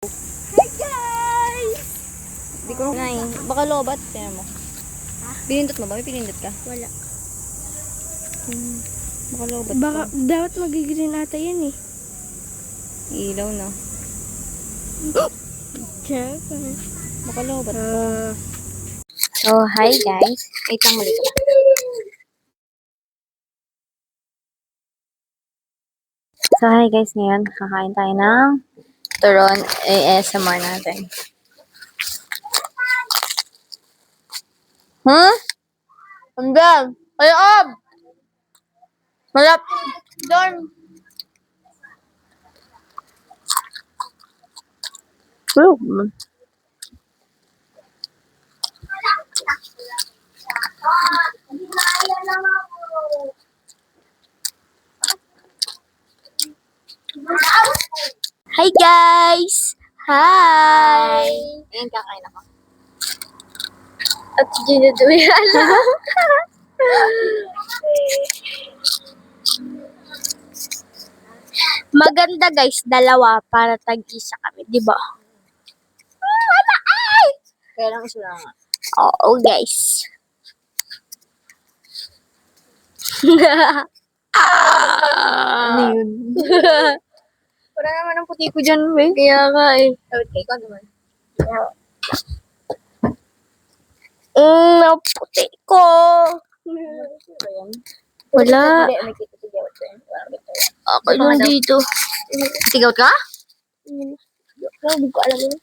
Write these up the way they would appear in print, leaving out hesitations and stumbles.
Hi guys! Hindi ko na eh. Baka lobat. Tingnan mo. Pinindot mo ba? May pinindot ka? Wala. Baka lobat Baka, ka. dapat magigreen ata yan eh. Ilaw na. Check. Baka lobat ka. So, hi guys. Wait lang muli. So, hi guys. Ngayon, kakain tayo ng turon ASMR natin. Hanggang! Ay, Malap! Doon! Hi guys! Hi! Ngayon kakain ako. At ginuduyan lang. Maganda guys, dalawa para tag-isa kami, di ba? Kaya lang isa lang. Oo guys. Ano yun? Wala naman ang puti ko dyan, eh. Kaya nga eh. Okay, ikaw naman. Ang puti ko. Wala. Hindi, may kititigaw ko yun. Ako lang dito. Tigaw ka? Hindi ko alam yun.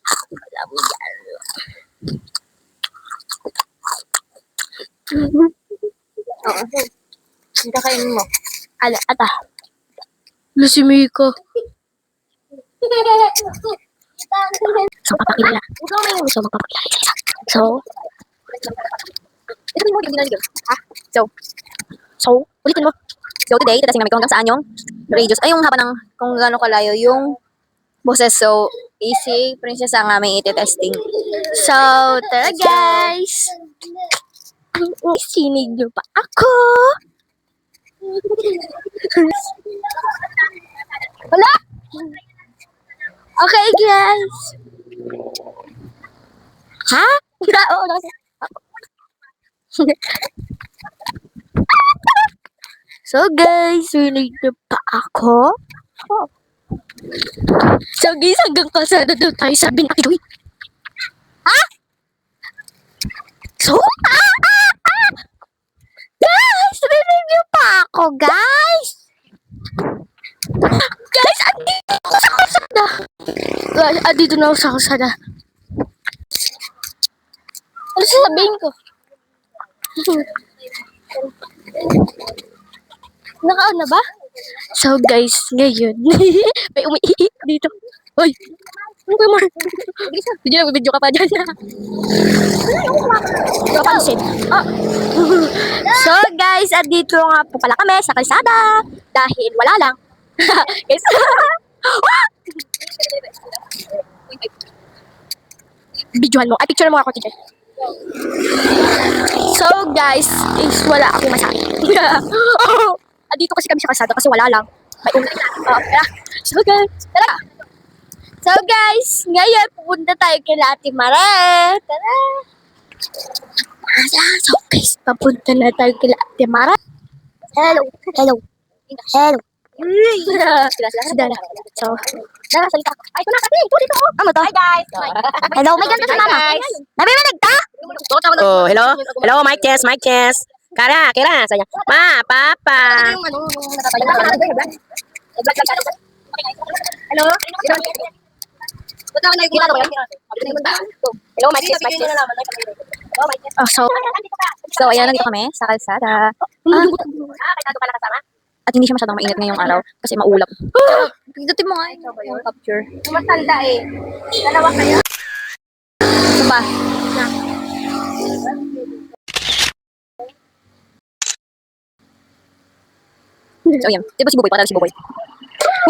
Alam mo yan. Oo. Ang kakainin mo. Ala, ata. Lusimiko. So, papakilala. So, magpapakilala yung isa. So, Ito mo, hindi na ha? ulitin mo. So today, tatasin namin kung hanggang saan yung radius. Ay, yung haba ng kung gaano kalayo yung boses. So, easy princess ang aming iti-testing. So, tara guys. Sinig niyo pa ako. Wala. Okay guys. Ha? Oo, kasi. So guys, sinig niyo pa ako. So guys, hanggang kalsada daw tayo sabi natin. Uy. Ha? So, guys, rinig niyo pa ako, guys. Guys, andito ako sa kalsada. Guys, andito na ako sa kalsada. Ano sasabihin ko? Naka-on na ba? So guys, ngayon, may umiiik dito. Hoy! Ano ba, Mar? Video ka pa dyan. Napansin. Oh. So guys, andito nga po pala kami sa kalsada. Dahil wala lang. Guys. Videohan mo. Ay, picture mo ako, teacher. So guys, is wala akong masabi. Andito kasi kami sa kalsada kasi wala lang. May tara. So guys, tara. So guys, ngayon pupunta tayo kay Ate Mare. Tara. So guys, papunta na tayo kay Ate Mare. Hello. Hello. Hello. So, tara, salita ko. Ay, ito na kasi. Ito dito. Ano to? Hi guys. Hello, may ganda sa mama. Nabibig ka? Oh, hello? Hello, mic test, mic test. Kara, kira, saya. Ma, papa. Hello? Hello, mic test, mic test. Oh, so ayan, nandito kami sa kalsada. At hindi siya masyadong mainit ngayong araw kasi maulap. Pindutin mo nga yung capture. Matanda eh. Dalawa kayo? Ito pa. So yan. Di ba si Buboy? Para si Buboy.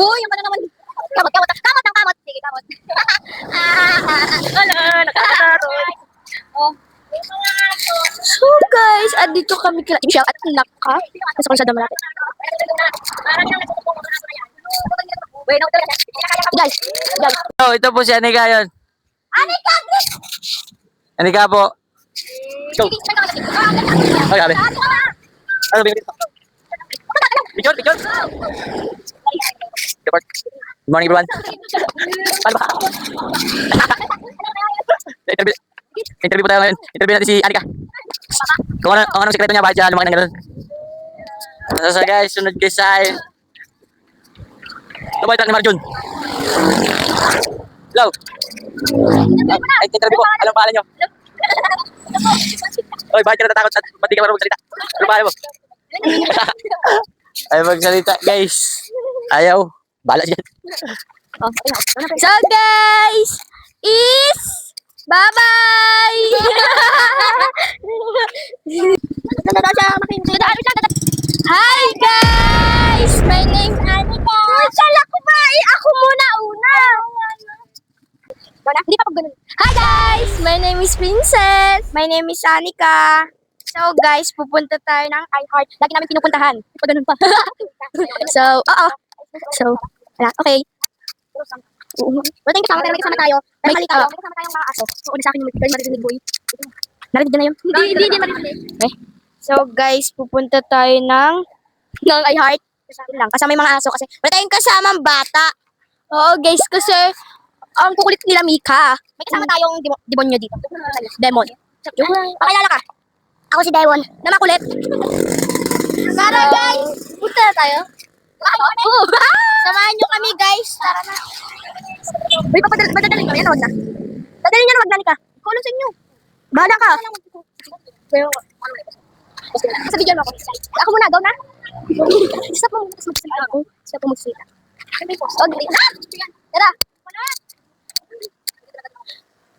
Uy, yung pala naman. Kamot, kamot. Kamot ang kamot. Sige, kamot. Wala, nakakataroy. Oh. So guys, andito kami kila Michelle at Naka. Nasa kalsada malapit. Wait, no, guys. Yan. Oh, ito po si Anika yun. Anika! Anika po. Go. Ay, gabi. Ano ba yun? Picture, picture. Good morning, everyone. Ano ba? Interview. Interview po tayo ngayon. Interview natin si Anika. Kung anong sekreto niya, bakit siya lumaki ng gano'n. So guys, sunod guys ay... Ito ba yung truck ni Marjun? Hello? Ay, interview po. Anong pangalan niyo? Oy, bakit ka natatakot? Ba't di ka marunong magsalita? Ano pangalan mo? Ay, magsalita guys. Ayaw. Bahala siya. So guys, is bye-bye! Hi guys! My name is Anika. Sala ko ba? Ako muna una. Hindi pa pag ganun. Hi guys! My name is Princess. My name is Anika. So guys, pupunta tayo ng iHeart. Lagi namin pinupuntahan. Pag ganun pa. So, oo. So, wala. Okay. Wala tayong kasama, pero may kasama tayo. Pero mali tayo. May kasama tayong mga aso. Oo, sa akin yung marinig boy. Narinig din na yun? Hindi marinig. Okay. So guys, pupunta tayo ng iHeart. Lang. Kasama yung mga aso kasi wala tayong kasamang bata. Oo guys, kasi ang kukulit nila Mika. May kasama tayong demonyo dito. Demon. Pakilala ka. Ako si Dewon. Na makulit. Tara guys, punta na tayo. Samahan nyo kami guys. Tara na. Uy, madadaling kami. Yan, wag na. Dadalhin nyo na, wag na ka. Kulong sa inyo. Bahala ka. Sa video mo ako. Ako muna, go na. Stop mo muna, tapos magsalita ako. Stop mo magsalita. Tara.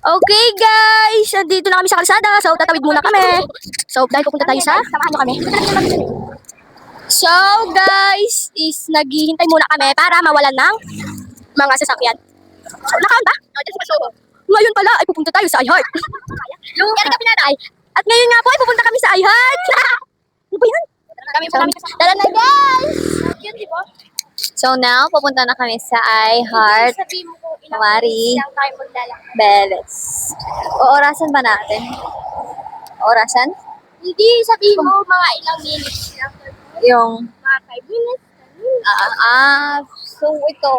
Okay guys, dito na kami sa kalsada. So, tatawid muna kami. So, dahil pupunta tayo sa... Samahan nyo kami. So, guys, is naghihintay muna kami para mawalan ng mga sasakyan. So, nakaon ba? Ngayon pala ay pupunta tayo sa iHeart. At ngayon nga po ay pupunta kami sa iHeart. Ano ba yan? Tara na guys! So now, pupunta na kami sa iHeart. Mari. Beles. Oorasan ba natin? Orasan? Hindi, sabihin mo mga ilang minutes lang. Yung... Mga 5 minutes. So ito,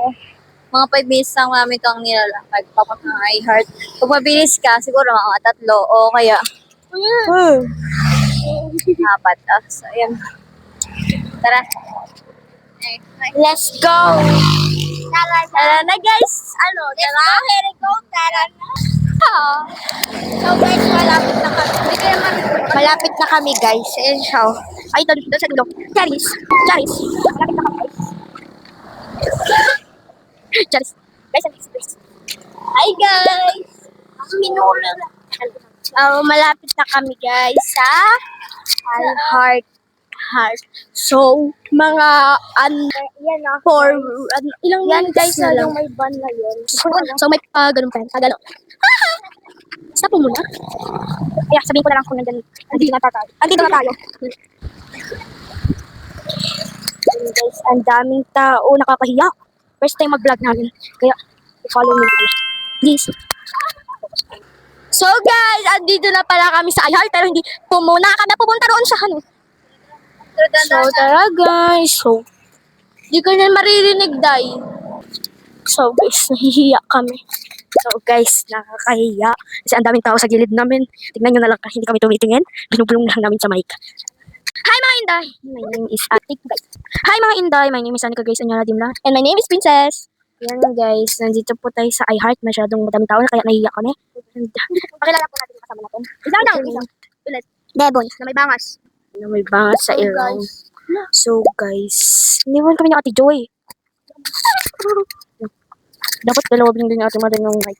mga 5 minutes lang namin ito ang nilalakad. Papunta ng iHeart. Pag mabilis ka, siguro mga 3 o kaya 4. So, ayan. Tara. Let's go! Tara na guys! Ano? Tara? Here we go! Tara na! So guys, malapit na kami. Malapit na kami guys. Ayan siya. Ay, doon sa dulo. Charis. Charis. Malapit na kami guys. Charis. Guys, guys. Hi guys! Minula na. Malapit na kami guys sa iHeart. So, mga ilang yan guys na yung may van na yun. So, may ganun pa yan. Gano'n. Stop mo muna. Kaya sabihin ko na lang kung nandito na tayo. Andito na tayo. Ayun, guys, ang daming tao. Nakakahiya. First time mag-vlog namin. Kaya, follow me. Please. So guys, andito na pala kami sa iHeart. Pero hindi po muna kami pupunta roon sa ano. So, tara guys. So, di ko na maririnig dahil. So guys, nahihiya kami. So guys, nakakahiya. Kasi ang daming tao sa gilid namin. Tignan nyo na lang kasi hindi kami tumitingin. Binubulong lang namin sa mic. Hi mga Inday! My name is Atik guys. Hi mga Inday! My name is Anika guys. Anyara Dimla. And my name is Princess. Yan guys, nandito po tayo sa iHeart. Masyadong madaming tao kaya nahihiya kami. And, pakilala po natin yung kasama natin. Isang. Ulit. Debon. Na may bangas. Na may bangas sa ilaw. So guys, iniwan kami ni Ate Joy. Dapat dalawa din yung Ate Madan yung mic.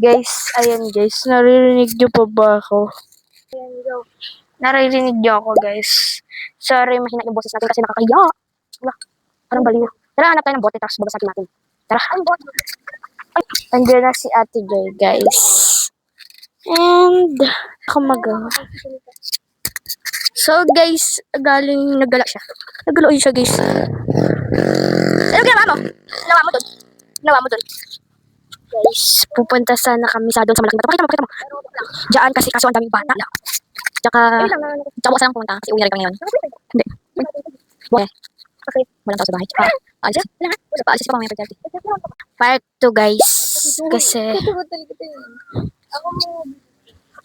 Guys, ayan guys, naririnig nyo pa ba ako? Ayan, go. Naririnig nyo ako guys. Sorry, mahina yung boses natin kasi nakakahiya. Wala, parang baliw. Tara, hanap tayo ng bote tapos babasakin natin. Tara. Ang bote. Andiyan na si Ate Joy guys. And, ako magawa. So guys, naggala siya. Naggala siya guys. Ano ginawa mo? Ginawa mo doon? Ginawa mo dun. Guys, pupunta sana kami sa doon sa malaking bato. Pakita mo. Diyan kasi kaso ang daming bata. Tsaka, tsaka wasa lang pumunta kasi uwi na rin kami ngayon. Hindi. Okay. Okay. Walang tao sa bahay. Tsaka, alis. Paalis pa mamaya pagkati. Part 2 guys.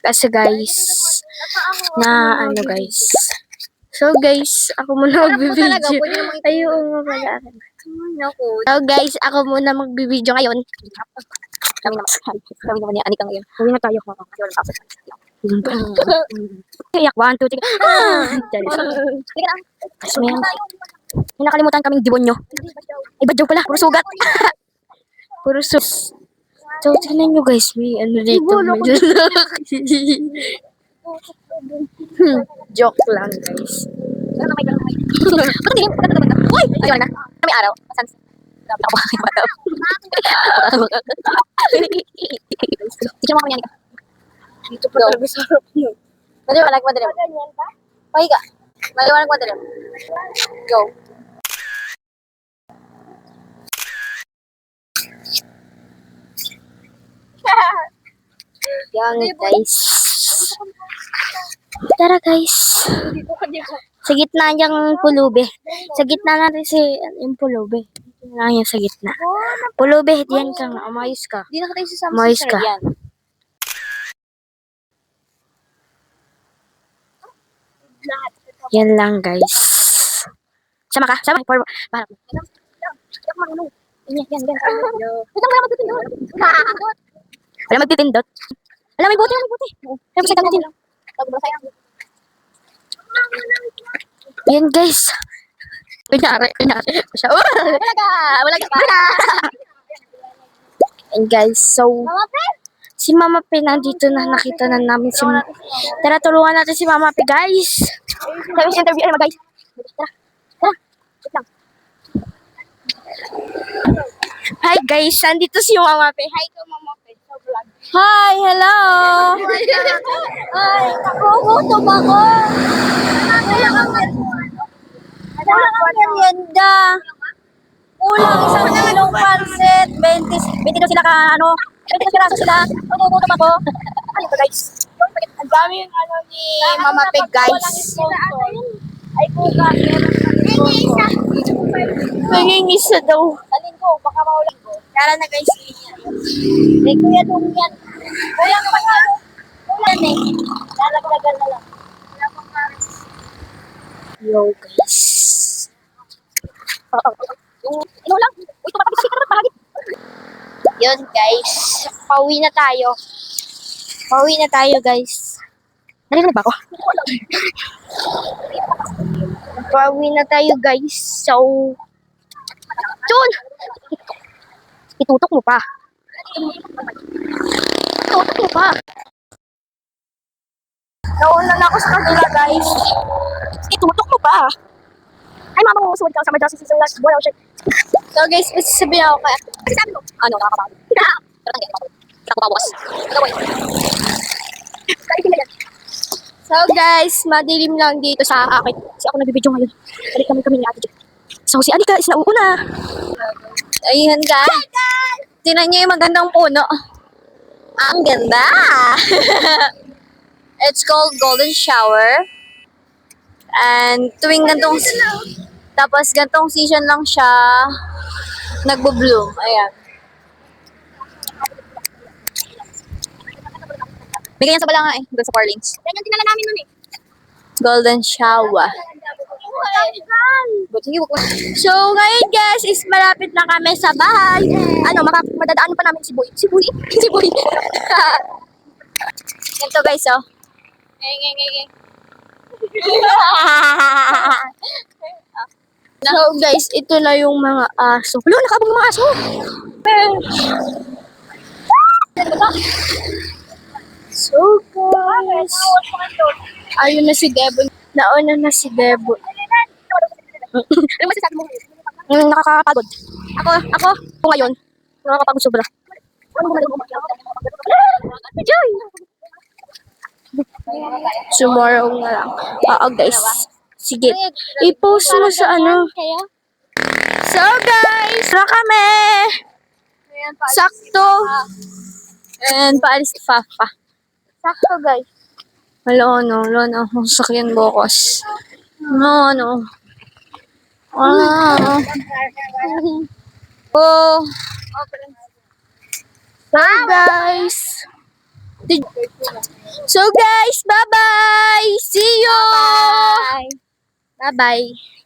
Kasi guys, na ano guys. So guys, ako muna magbibideo. Ayun nga pala. So guys, ako muna magbibideo ngayon. Kami naman ni Anika ngayon. Uwi na tayo. Kasi walang tao sa bahay. Iyak, 1, 2, 3. Kasi may nakalimutan kaming demonyo. Ay, badyaw pala. Puro sugat. Puro sugat. So, tingnan nyo guys. May ano dito. Joke lang guys. Uy! Ayun na. Kami araw. Masan? Grabe ako mga bata. Tignan mo kami yan. Dito pa talaga sa harap nyo. Maliwanag, madilim. Okay ka. Maliwanag, madilim. Go. Yan guys. Tara guys. Sa gitna niyang pulube. Sa gitna natin si yung pulube. Ito lang yan sa gitna. Pulube, diyan ka nga. Umayos ka. Di na ka tayo sasama Umayos sa ka. yan. Yan lang guys. Sama ka? Sama. Para. Wala magtitindot. Alam, may buti. May buti. Yan guys. Kunyari. Siya. Wala ka. And guys, so si Mama P nandito na, nakita na namin si Tara, tulungan natin si Mama P guys. Sabi si interview mo guys. Tara. Wait lang. Hi guys, nandito si Mama P. Hi to Mama P. Sa vlog. Hi, hello! Ay, nakukutom ako. Kulang ang merienda. Kulang isang kilong pansit. 22 sila ka, 22 piraso sila. Nagugutom ako. Ano to guys? Ang dami yung ni Mama P guys. Ay, kuka. Nangingisa daw. Alin ko, baka maulang ko. Tara na guys. Eh, kuya dong yan. Kuya ka pa Kulang eh. Lalagdagan na lang. Wala pang pares. Yo guys. Ino lang. Uy, tumatapos si Karot bahagi. Yun guys. Pauwi na tayo guys. Narinig ba ako? Pauwi na tayo guys. So, Jun! Itutok mo pa. Nauna na ako sa kabila guys. Itutok mo pa. Ay, mama mo, suwad ka sa emergency season last buwan. So guys, may sasabihin ako kaya. Kasi sabi mo, nakakapagod. Pero tanggit ako. Saka ko pa bukas. So guys, madilim lang dito sa akin. Kasi ako nagbibideo ngayon. Balik kami ni Ate Jo. So si Anika is nauuna. Ayun guys. Tingnan niyo yung magandang puno. Ang ganda! It's called Golden Shower. And tuwing gantong season lang siya nagbo-bloom. Ayan. May ganyan sa Balanga eh. Doon sa Parlings. Yan yung dinala namin nun eh. Golden Shower. So ngayon guys, is malapit na kami sa bahay. Madadaan pa namin si Boy. Si Boy. Ito guys oh. So guys, ito na yung mga aso. Wala, nakabang yung mga aso. So guys, ayun na si Devon. Nauna na si Devon. Ano masasabi mo? Nakakapagod. Ako ngayon, nakakapagod sobra. Joy! Tomorrow na lang. Oo guys. Sige. I-post mo sa ano. So guys, na kami. Sakto. And paalis si Papa. Sakto, guys. Hello, sakyan bukos. No. Ah. Oh. So, guys, bye-bye. See you. Bye. Bye-bye.